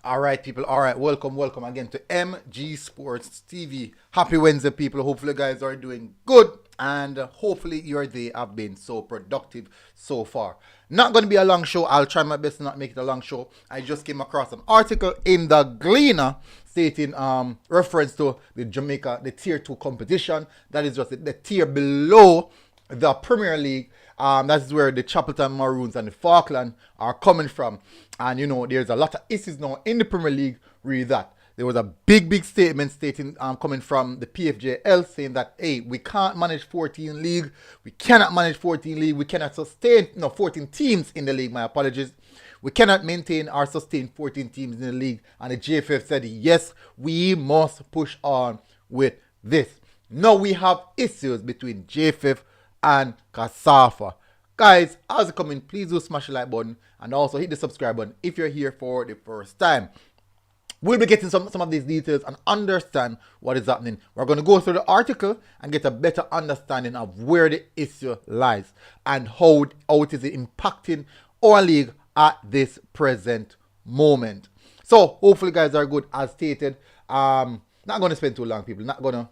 All right, people. All right, welcome again to MG Sports TV. Happy Wednesday, people. Hopefully, you guys are doing good, and hopefully, your day have been so productive so far. Not going to be a long show. I'll try my best to not make it a long show. I just came across an article in the Gleaner stating reference to the Jamaica, the Tier 2 competition. That is just the tier below the Premier League. That is where the Chapelton Maroons and the Falkland are coming from. And there's a lot of issues now in the Premier League with that. There was a big statement stating coming from the PFJL saying that, hey, we can't manage 14 league. We cannot manage 14 league. We cannot sustain 14 teams in the league. My apologies. We cannot maintain or sustain 14 teams in the league. And the JFF said, yes, we must push on with this. Now we have issues between JFF and KASAFA. Guys, as you come in, please do smash the like button and also hit the subscribe button if you're here for the first time. We'll be getting some of these details and understand what is happening. We're going to go through the article and get a better understanding of where the issue lies and how it is impacting our league at this present moment. So hopefully guys are good as stated. Not going to spend too long, people. Not going to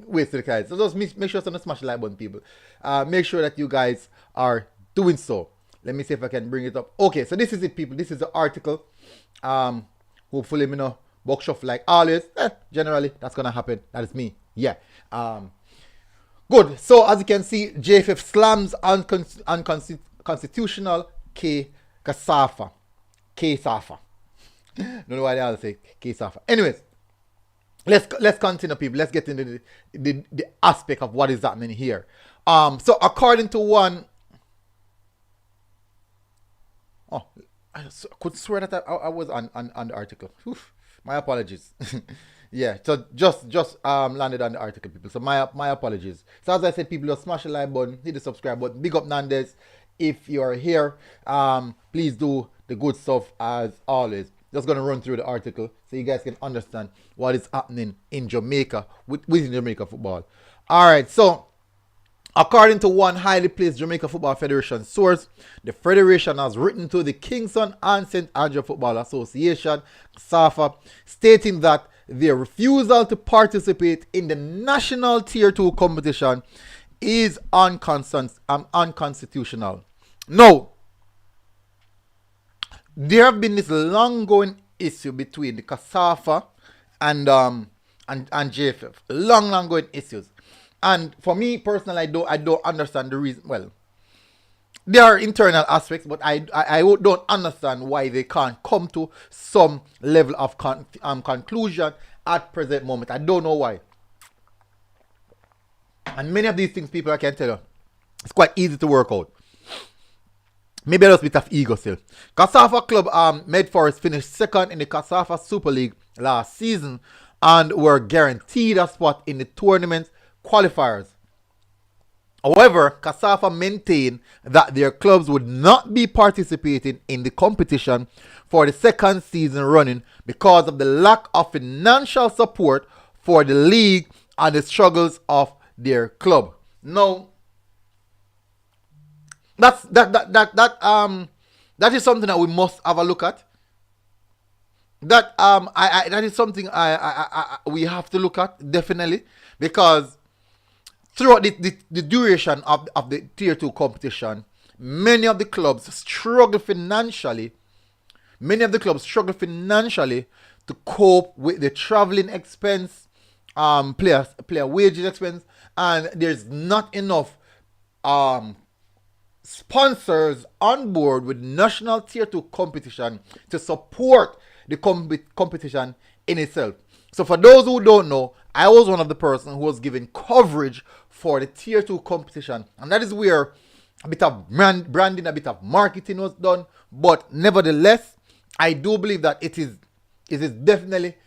waste the guys. So just make sure to smash the like button, people. Make sure that you guys are doing so. Let me see if I can bring it up. Okay, so this is it, people. This is the article. Hopefully me no box shuffle like always. Generally that's gonna happen. That is me. Yeah. Good. So as you can see, JFF slams unconstitutional KASAFA. KSAFA. Don't know why they all say KSAFA. Anyways, let's continue, people. Let's get into the aspect of what is happening here. So according to one, I could swear that I was on the article. Oof, my apologies. Yeah, so just landed on the article, people. So my apologies. So as I said, people, just smash the like button, hit the subscribe button. Big up Nandes. If you are here, please do the good stuff as always. Just gonna run through the article so you guys can understand what is happening in Jamaica within Jamaica football. All right, so according to one highly placed Jamaica Football Federation source, the federation has written to the Kingston and St. Andrew Football Association, KASAFA, stating that their refusal to participate in the national Tier 2 competition is unconstitutional. No. There have been this long-going issue between the KASAFA and JFF. Long-going issues. And for me personally, I don't understand the reason. Well, there are internal aspects, but I don't understand why they can't come to some level of conclusion at present moment. I don't know why. And many of these things, people, I can tell you, it's quite easy to work out. Maybe a little bit of ego still. KASAFA club Medforest finished second in the KASAFA Super League last season and were guaranteed a spot in the tournament qualifiers. However, KASAFA maintained that their clubs would not be participating in the competition for the second season running because of the lack of financial support for the league and the struggles of their club. Now, that is something that we must have a look at. That that is something we have to look at definitely, because throughout the duration of the Tier 2 competition, many of the clubs struggle financially. To cope with the traveling expense, player wages expense, and there's not enough sponsors on board with national Tier 2 competition to support the competition in itself. So for those who don't know, I was one of the person who was given coverage for the Tier 2 competition, and that is where a bit of branding, a bit of marketing was done. But nevertheless, I do believe that it is definitely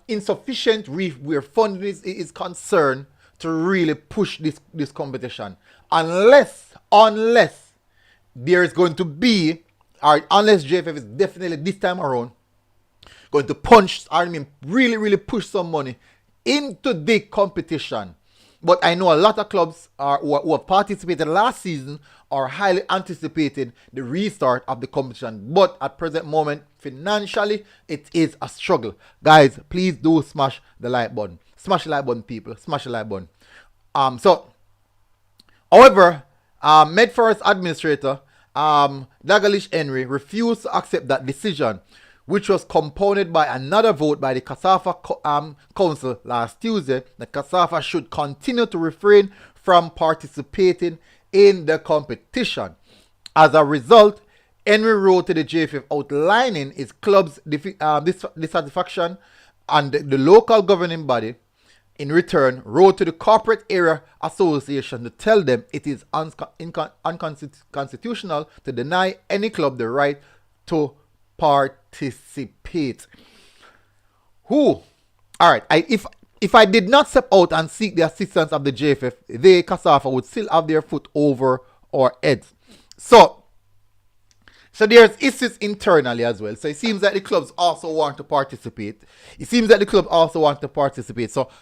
insufficient where funding is concerned to really push this competition, unless there is going to be, or unless JFF is definitely this time around going to really push some money into the competition. But I know a lot of clubs who have participated last season are highly anticipating the restart of the competition. But at present moment, financially, it is a struggle. Guys, please do smash the like button. Smash the like button, people. Smash the like button. However, Medforest administrator Dagalish Henry refused to accept that decision, which was compounded by another vote by the KASAFA Council last Tuesday. The KASAFA should continue to refrain from participating in the competition. As a result, Henry wrote to the JFF outlining his club's dissatisfaction, and the local governing body in return wrote to the Corporate Area Association to tell them it is unconstitutional to deny any club the right to participate. Alright, if I did not step out and seek the assistance of the JFF, they, KASAFA, would still have their foot over our heads. So there's issues internally as well. So it seems that the clubs also want to participate. So,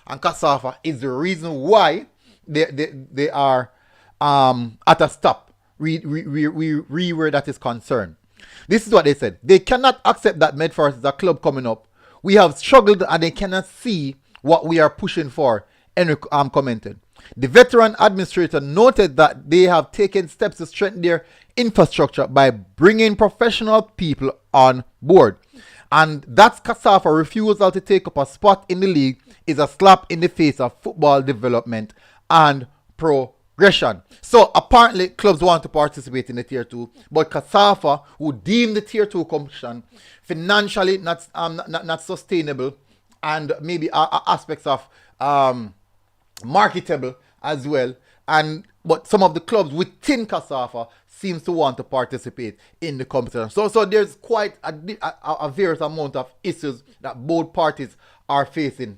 and KASAFA is the reason why they are at a stop. Where that is concerned. This is what they said. They cannot accept that Medforest is a club coming up. We have struggled and they cannot see what we are pushing for, Henry commented. The veteran administrator noted that they have taken steps to strengthen their infrastructure by bringing professional people on board. And that's KASAFA refusal to take up a spot in the league is a slap in the face of football development and progression. So apparently clubs want to participate in the Tier 2, but KASAFA, who deem the Tier 2 competition financially not sustainable and maybe aspects of marketable as well, but some of the clubs within KASAFA seems to want to participate in the competition. So there's quite a various amount of issues that both parties are facing.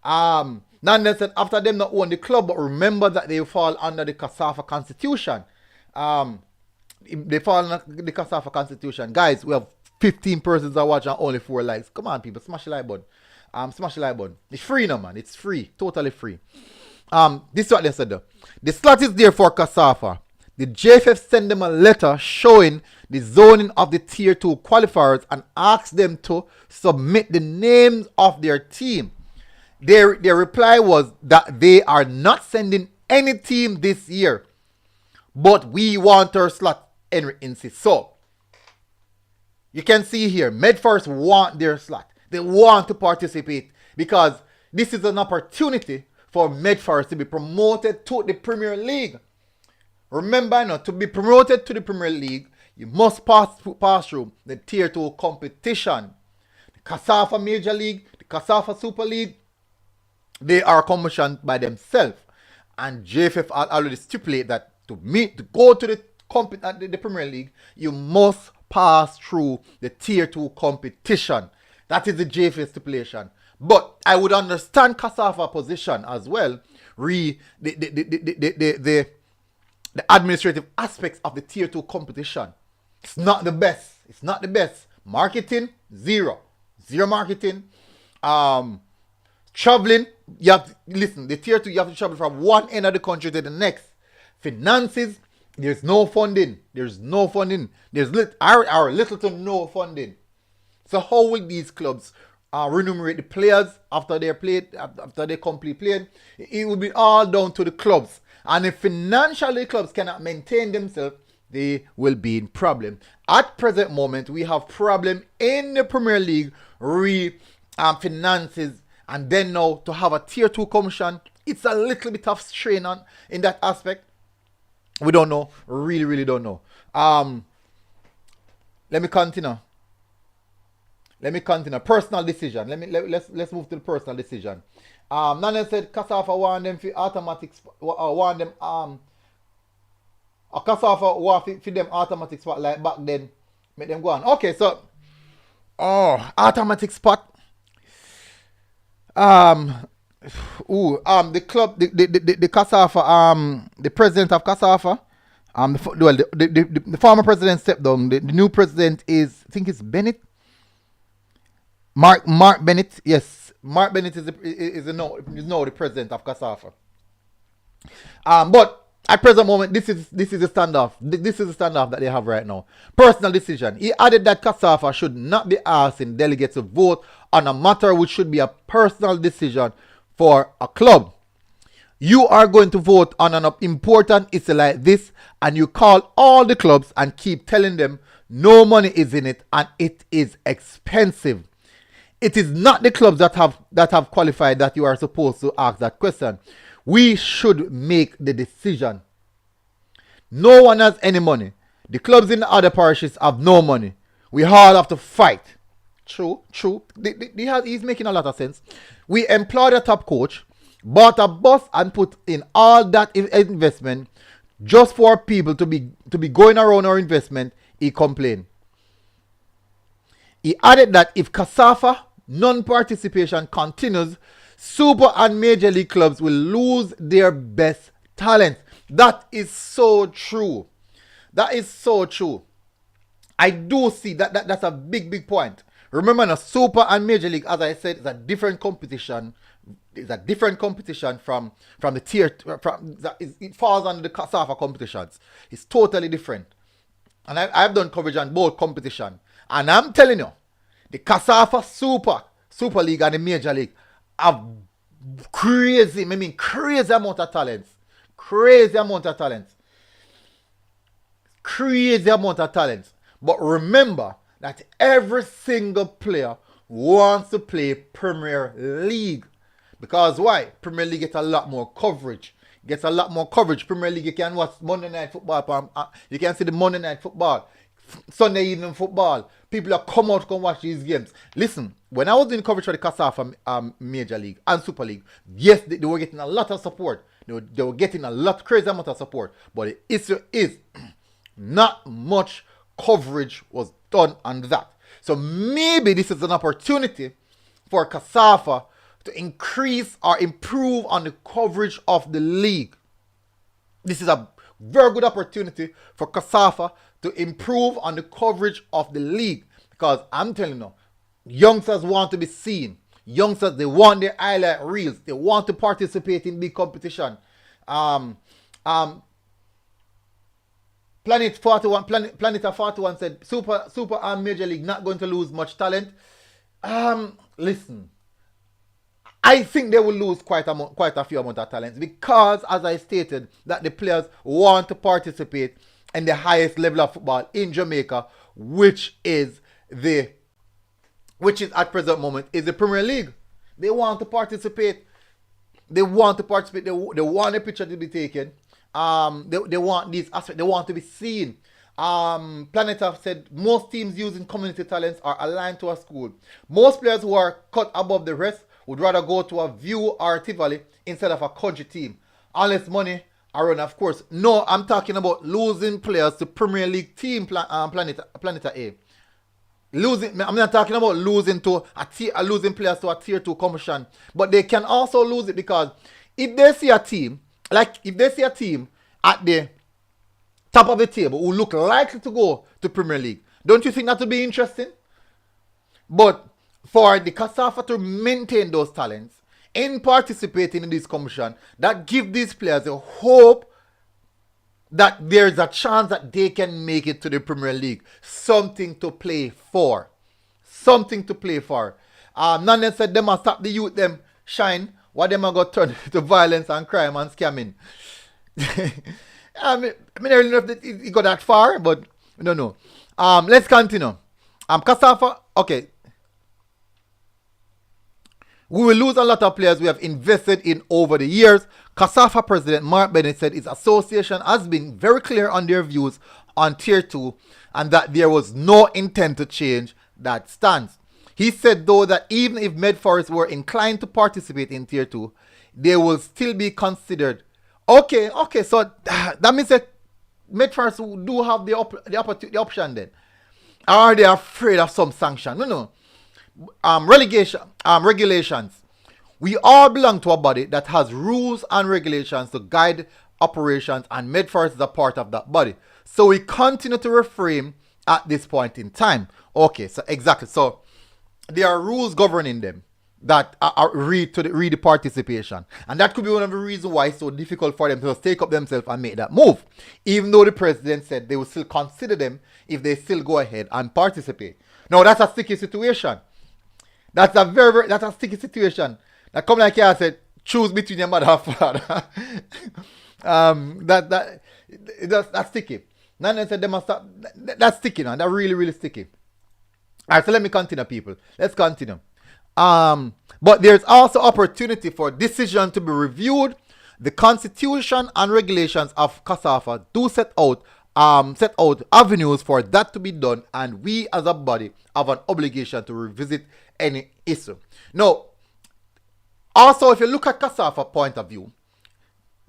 Nonetheless, after them not own the club, but remember that they fall under the KASAFA constitution. They fall under the KASAFA constitution. Guys, we have 15 persons that watch and only 4 likes. Come on, people, smash the like button. Smash the like button. It's free now, man. It's free. Totally free. This is what they said though. The slot is there for KASAFA. The JFF sent them a letter showing the zoning of the Tier 2 qualifiers and asked them to submit the names of their team. Their reply was that they are not sending any team this year, but we want our slot, Henry insists. So, you can see here, Medforest want their slot. They want to participate because this is an opportunity for Medforest to be promoted to the Premier League. Remember now, to be promoted to the Premier League, you must pass through the Tier 2 competition. The KASAFA Major League, the KASAFA Super League, they are commissioned by themselves. And JFF already stipulate that to go to the Premier League, you must pass through the Tier 2 competition. That is the JFF stipulation. But I would understand KASAFA position as well. The administrative aspects of the Tier 2 competition. It's not the best. It's not the best. Marketing, zero. Zero marketing. Traveling, the Tier 2, you have to travel from one end of the country to the next. Finances, there's no funding. There's little to no funding. So how will these clubs remunerate the players after they complete playing? It will be all down to the clubs. And if financially clubs cannot maintain themselves, they will be in problem. At present moment, we have problem in the Premier League, finances, and then now to have a Tier 2 commission, it's a little bit of strain in that aspect. We don't know. Really, really don't know. Let me continue. Personal decision. Let's move to the personal decision. Nana said KASAFA want them for automatic KASAFA want for them automatic spot like back then. Make them go on. Okay, so automatic spot. The club, the KASAFA, the president of KASAFA, the former president stepped down. The new president is, I think it's Bennett. Mark Bennett, yes. Mark Bennett is now the president of KASAFA. But at present moment, this is the standoff. This is the standoff that they have right now. Personal decision. He added that KASAFA should not be asking delegates to vote on a matter which should be a personal decision for a club. You are going to vote on an important issue like this, and you call all the clubs and keep telling them no money is in it and it is expensive. It is not the clubs that have qualified that you are supposed to ask that question. We should make the decision. No one has any money. The clubs in the other parishes have no money. We all have to fight. True. He's making a lot of sense. We employed a top coach, bought a bus and put in all that investment just for people to be going around our investment. He complained. He added that if KASAFA non-participation continues, Super and Major League clubs will lose their best talent. That is so true. That is so true. I do see that's a big point. Remember, now, Super and Major League, as I said, is a different competition. It's a different competition from the tier. It falls under the KASAFA competitions. It's totally different. And I've done coverage on both competition. And I'm telling you, the KASAFA Super League and the Major League have crazy amount of talents. Crazy amount of talents. But remember that every single player wants to play Premier League. Because why? Premier League gets a lot more coverage. Premier League, you can watch Monday Night Football. You can see the Monday Night Football. Sunday evening football. People are come watch these games. Listen, when I was doing coverage for the KASAFA Major League and Super League, yes, they were getting a lot of support. They were getting a lot, crazy amount of support. But the issue is, not much coverage was done on that. So maybe this is an opportunity for KASAFA to increase or improve on the coverage of the league. This is a very good opportunity for KASAFA to improve on the coverage of the league. Because I'm telling you, youngsters want to be seen. Youngsters, they want their highlight reels. They want to participate in big competition. Planet 41 said Super and Major League not going to lose much talent. Listen, I think they will lose quite a few amount of talents because, as I stated, that the players want to participate in the highest level of football in Jamaica, which is at present moment is the Premier League. They want to participate. They want a picture to be taken. They want these aspects. They want to be seen. Planet have said most teams using community talents are aligned to a school. Most players who are cut above the rest would rather go to a View or Tivoli instead of a country team. Unless money around, of course. No, I'm talking about losing players to Premier League team Planet A. I'm not talking about losing players to a tier 2 competition. But they can also lose it because if they see a team at the top of the table who look likely to go to Premier League, don't you think that would be interesting? But for the KASAFA to maintain those talents in participating in this competition, that give these players a hope that there's a chance that they can make it to the Premier League. Something to play for. None said them must stop the youth them shine. What them are going to turn to violence and crime and scamming. I don't really know if it got that far, but I don't know. Let's continue. KASAFA, okay. We will lose a lot of players we have invested in over the years. KASAFA President Mark Bennett said his association has been very clear on their views on Tier 2 and that there was no intent to change that stance. He said, though, that even if Medforest were inclined to participate in Tier 2, they will still be considered. Okay, so that means that Medforest do have the option then. Or are they afraid of some sanction? No. Regulations. We all belong to a body that has rules and regulations to guide operations, and Medforest is a part of that body. So we continue to refrain at this point in time. Okay, so exactly. So there are rules governing them. that read the participation, and that could be one of the reasons why it's so difficult for them to just take up themselves and make that move, even though the president said they will still consider them if they still go ahead and participate. Now that's a sticky situation. That's a that's a sticky situation. That come like I said, choose between your mother and father. That's sticky. None said they must stop. That's sticky now. That's really sticky. All right, so let me continue, people. Let's continue. But there's also opportunity for decision to be reviewed. The constitution and regulations of KASAFA do set out avenues for that to be done, and we as a body have an obligation to revisit any issue. Now, also, if you look at KASAFA point of view,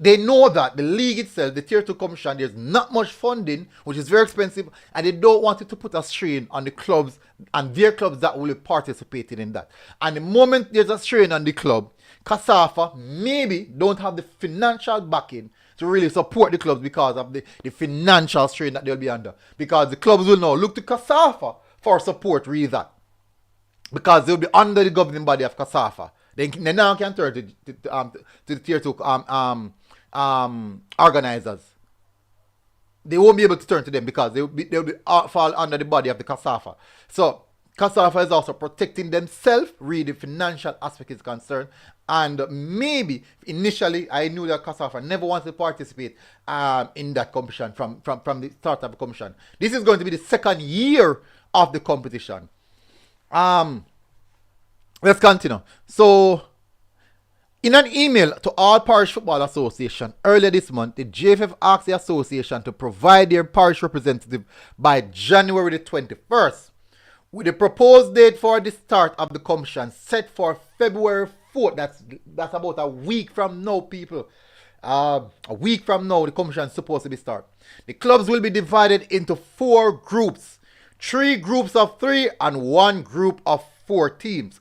they know that the league itself, the Tier 2 Commission, there's not much funding, which is very expensive, and they don't want it to put a strain on the clubs and their clubs that will be participating in that. And the moment there's a strain on the club, KASAFA maybe don't have the financial backing to really support the clubs because of the financial strain that they'll be under. Because the clubs will now look to KASAFA for support, really that. Because they'll be under the governing body of KASAFA. They now can turn to the Tier 2 organizers. They won't be able to turn to them because they'll fall under the body of the KASAFA. So KASAFA is also protecting themselves, really the financial aspect is concerned. And maybe initially I knew that KASAFA never wanted to participate in that competition from the start of the competition. This is going to be the second year of the competition. Let's continue. So, in an email to all parish football associations earlier this month, the JFF asked the association to provide their parish representative by January the 21st, with the proposed date for the start of the competition set for February 4th. That's about a week from now, people. A week from now, the competition is supposed to be started. The clubs will be divided into 4 groups, 3 groups of 3 and 1 group of 4 teams.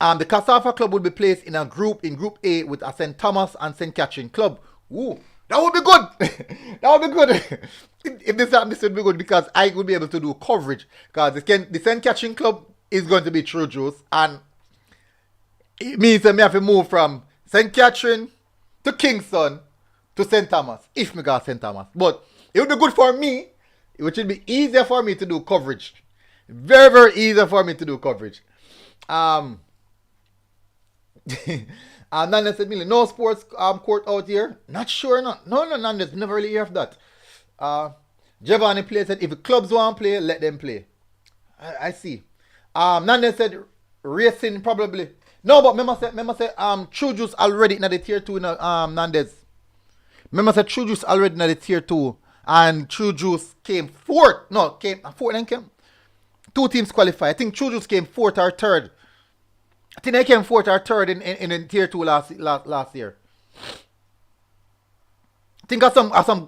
The KASAFA club will be placed in Group A with a St. Thomas and St. Catherine club. Ooh, that would be good. That would be good. If this happens, this would be good because I would be able to do coverage. Because the St. Catherine club is going to be True Juice, and it means that I have to move from St. Catherine to Kingston to St. Thomas, if I got St. Thomas. But it would be good for me, which would be easier for me to do coverage. Very easier for me to do coverage. And Nandes said, no sports court out here. Not sure, no, Nandes, never really hear of that. Giovanni Play said, if the clubs want to play, let them play. I see. Nandes said, racing probably. No, but remember say, True Juice already in the Tier 2, Nandes. Remember say, True Juice already in the Tier 2, and True Juice came 4th. No, came 4th and came. 2 teams qualify. I think True Juice came 4th or 3rd. I think they came 4th or 3rd in Tier 2 last year. I think a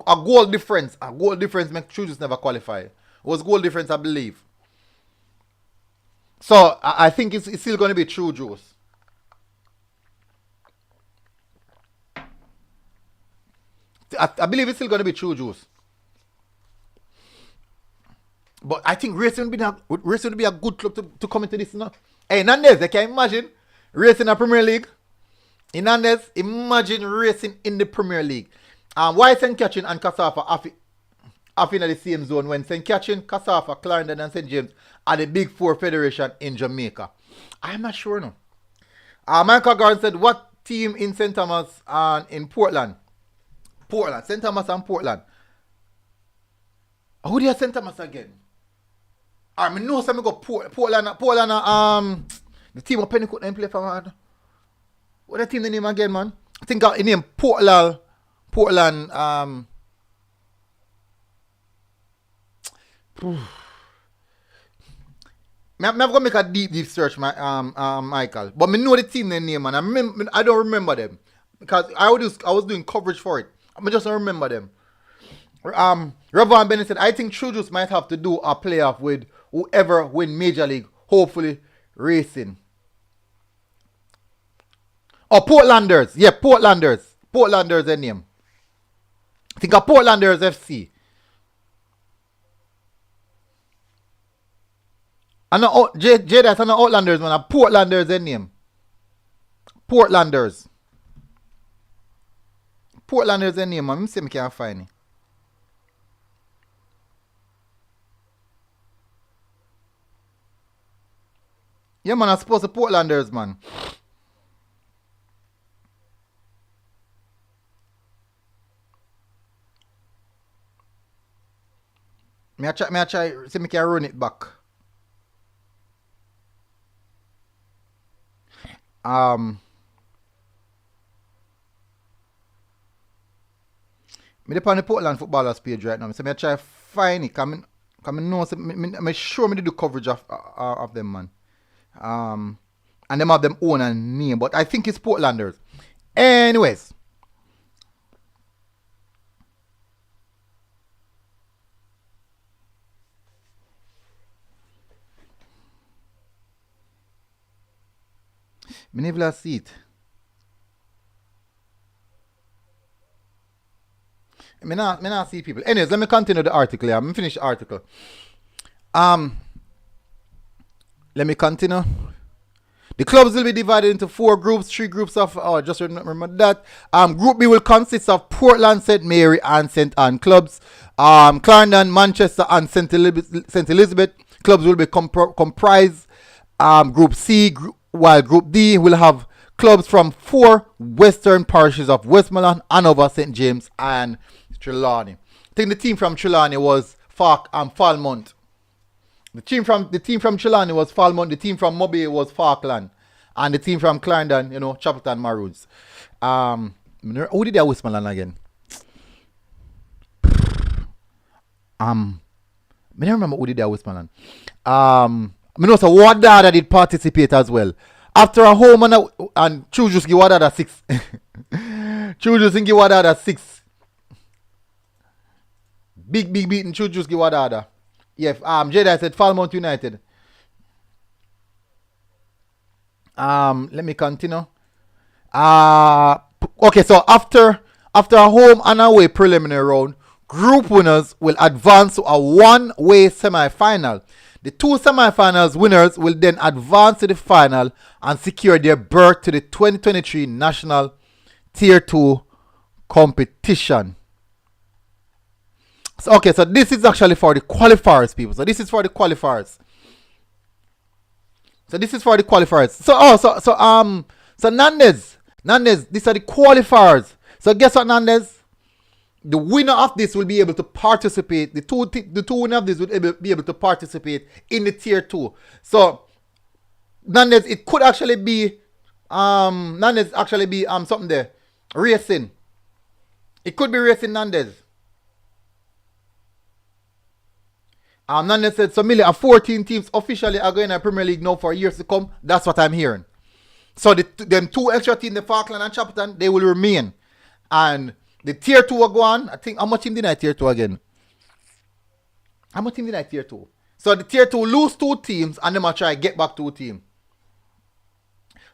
goal difference. A goal difference makes True Juice never qualify. It was goal difference, I believe. So I think it's still going to be True Juice. I believe it's still going to be True Juice. But I think Racing would be a good club to come into this, you know. Hey, Nandes, I can imagine Racing in the Premier League. In Nandes, imagine Racing in the Premier League. Why St. Catherine and KASAFA are in the same zone when St. Catherine, KASAFA, Clarendon and St. James are the big 4 federation in Jamaica? I'm not sure, no. Michael Garden said, what team in St. Thomas and in Portland? Portland. St. Thomas and Portland. Who did St. Thomas again? I know some go Portland, the team of Pennycourt and play for man. What the team the name again, man? I think the name Portland. I'm gonna make a deep search, Michael. But I know the team name, man. I don't remember them because I was doing coverage for it. I just don't remember them. Ravon Bennett said, I think True Juice might have to do a playoff with whoever win Major League, hopefully Racing. Oh, Portlanders. Yeah, Portlanders. Portlanders their name. I think a Portlanders FC. And Jay, that's an Outlanders, man. A Portlanders their name. Portlanders. Portlanders a name, man. Let me see if I can find it. Yeah, man, I suppose the Portlanders, man. Me I try, see if I can run it back. Me on the Portland footballers page right now. So me I try find it. I know, so me sure me do coverage of them, man. And them have them own a name, but I think it's Portlanders. Anyways. Me never see it. Me not see people. Anyways, let me continue the article here. Let me finish the article. Let me continue. The clubs will be divided into 4 groups, 3 groups of, just remember that. Group B will consist of Portland, St. Mary, and St. Anne clubs. Clarendon, Manchester, and St. Elizabeth clubs will be comprised. Group C, while Group D will have clubs from 4 western parishes of Westmoreland, Hanover, St. James, and Trelawney. I think the team from Trelawney was Falmouth. The team from Trelawney was Falmouth. The team from Mobay was Falkland, and the team from Clarendon, Chapelton Maroons. Who did they Westmoreland again? I don't remember who did they Westmoreland. I know so Wadada did participate as well. After a home and Chujus give Wadada 6. Chujus give Wadada 6. Big beating Chujus give Wadada. Yeah, Jedi said Falmouth United. Let me continue. Okay, so after a home and away preliminary round, group winners will advance to a one-way semi-final. The 2 semi-finals winners will then advance to the final and secure their berth to the 2023 National Tier 2 competition. So, okay, so this is actually for the qualifiers, people. So this is for the qualifiers. So Nandez, these are the qualifiers. So guess what, Nandez? The winner of this will be able to participate. The two winner of this will be able to participate in the tier 2. So Nandez, it could actually be something there. Racing. It could be Racing Nandez. Nandez said so 14 teams officially are going to Premier League now for years to come. That's what I'm hearing. So them 2 extra teams, the Falkland and Chapelton, they will remain. And the tier 2 will go on. I think, how much team did I tier 2 again? How much team did I tier 2? So the tier 2 lose 2 teams and then I try to get back 2 teams.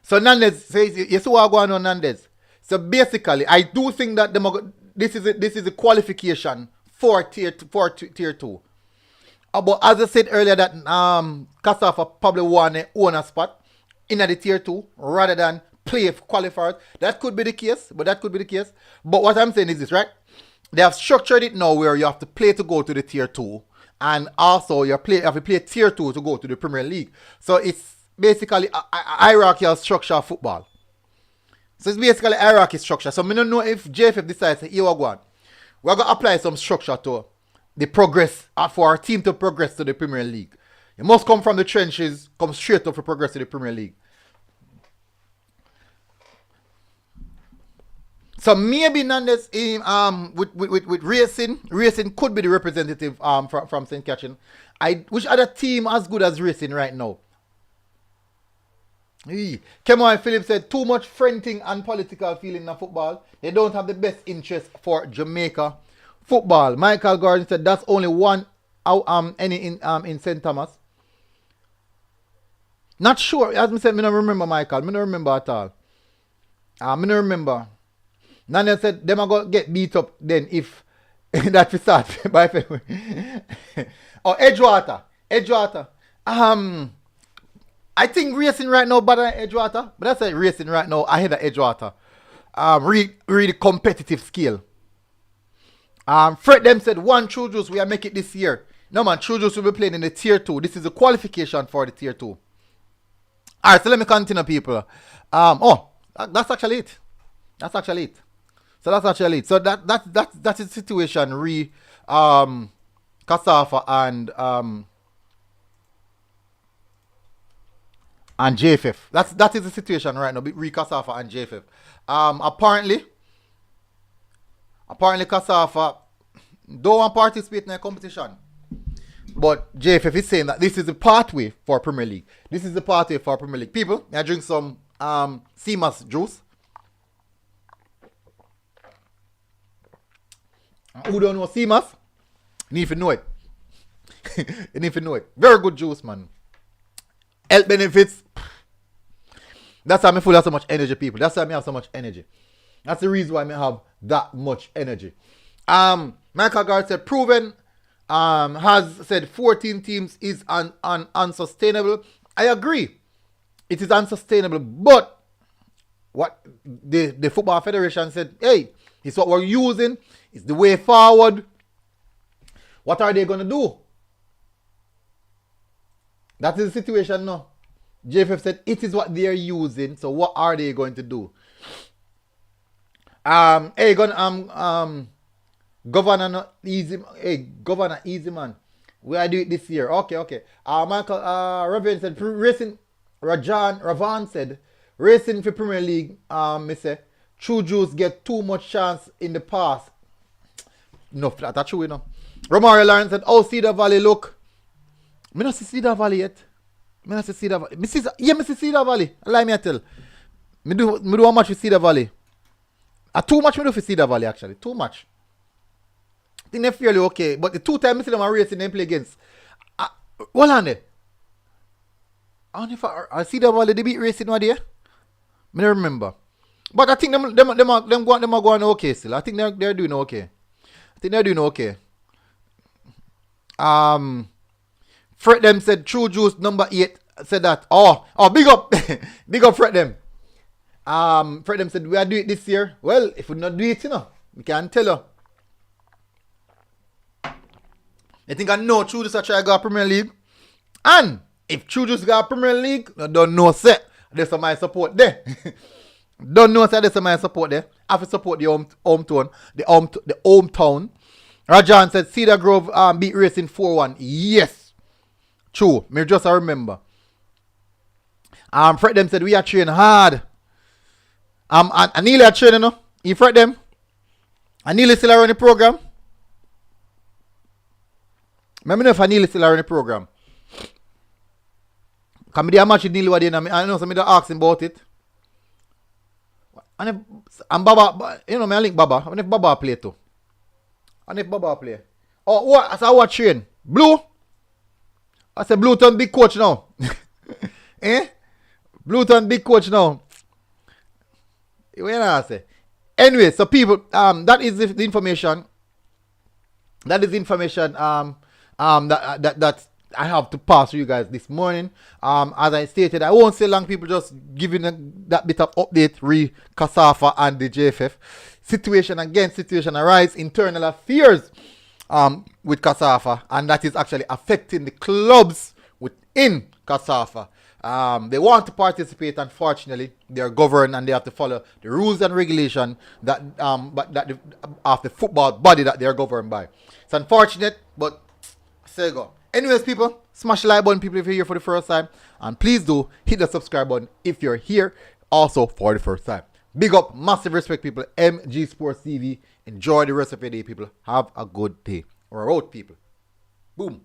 So Nandez says, you see what going on, Nandez? So basically, I do think that this is a qualification for tier 2. But as I said earlier, that KASAFA probably want to own a spot in the tier 2 rather than play qualifiers. That could be the case. But what I'm saying is this, right? They have structured it now where you have to play to go to the tier 2, and also you have to play tier 2 to go to the Premier League. So it's basically a hierarchical structure of football. So it's basically a hierarchy structure. So I don't know if JFF decides to we're going to apply some structure to the progress for our team to progress to the Premier League. You must come from the trenches, come straight up to progress to the Premier League. So maybe Nandez with Racing could be the representative from St. Catherine. Which other team as good as Racing right now? Kemo Philip said too much fronting and political feeling in football. They don't have the best interest for Jamaica football. Michael Gordon said that's only one in St. Thomas. Not sure. As I said, I don't remember Michael. I don't remember at all. I don't remember. Nanya said them are going to get beat up then if that we start by February. Edgewater. I think racing right now better than Edgewater, but that's racing right now ahead of Edgewater. Really competitive scale. Fred them said one True Juice we are make it this year. No man, True Juice will be playing in the tier 2. This is a qualification for the tier 2. Alright, so let me continue, people. That's actually it. That's actually it. So that's actually it. So that's the situation KASAFA and JFF. That is the situation right now. KASAFA and JFF. Apparently KASAFA don't want to participate in a competition. But JFF is saying that this is the pathway for Premier League. This is the pathway for Premier League. People, I drink some CMAS juice. Who don't know CMAS? You need to know it. You need to know it. Very good juice, man. Health benefits. That's why I feel have so much energy, people. That's why I have so much energy. That's the reason why I have that much energy. Michael Gard said, proven has said 14 teams is unsustainable. I agree. It is unsustainable. But what the Football Federation said, hey, it's what we're using. It's the way forward. What are they going to do? That is the situation now. JFF said it is what they are using. So what are they going to do? Governor Easy, Governor Easy Man. We are do it this year. Okay. Michael Raven said Ravan said racing for Premier League. Me say True Juice get too much chance in the past. No, that's true, you know. Romario Lawrence said, oh, Cedar Valley, look. Me not see Cedar Valley yet. Me not see Cedar Valley. Me see Cedar Valley. Allow me to tell. Me do how much with Cedar Valley. Too much me do for Cedar Valley, actually. Too much. I think they're fairly okay. But the 2 times I see them are racing, they play against. Hold on there. I don't know if I Cedar Valley, they beat racing one day. I don't remember. But I think them are going okay still. I think they're doing okay. Fred them said True Juice number 8 said that. Oh, big up. Big up Fred them. Fred them said we are doing it this year. Well, if we not do it, you know, we can't tell you. I think I know True Juice try to go Premier League. And if True Juice go Premier League, I don't know say there's some my support there. Don't know say there's some my support there. I have to support the hometown. The hometown. Rajan said Cedar Grove beat Racing 4-1. Yes. True. Me just remember. Fred them said we are training hard. And Neely are training, no? You Fred them? And Neely still around the program? I don't know if Neely still around the program. Come there match with Neely what I know some don't ask him about it. And Baba, you know me I link Baba. I wonder if Baba play too. And if Baba play. Oh, what? I saw what train? Blue? I said Blue turn big coach now. Blue turn big coach now. What I say? Anyway, so people, that is the information. That is the information that I have to pass to you guys this morning. As I stated, I won't say long, people, just giving that bit of update, KASAFA and the JFF. Situation arise, internal affairs with KASAFA, and that is actually affecting the clubs within KASAFA. They want to participate, unfortunately. They are governed and they have to follow the rules and regulation of the football body that they are governed by. It's unfortunate, but there you go. Anyways, people, smash the like button, people, if you're here for the first time. And please do hit the subscribe button if you're here also for the first time. Big up, massive respect, people. MG Sports TV. Enjoy the rest of your day, people. Have a good day. Or out, people. Boom.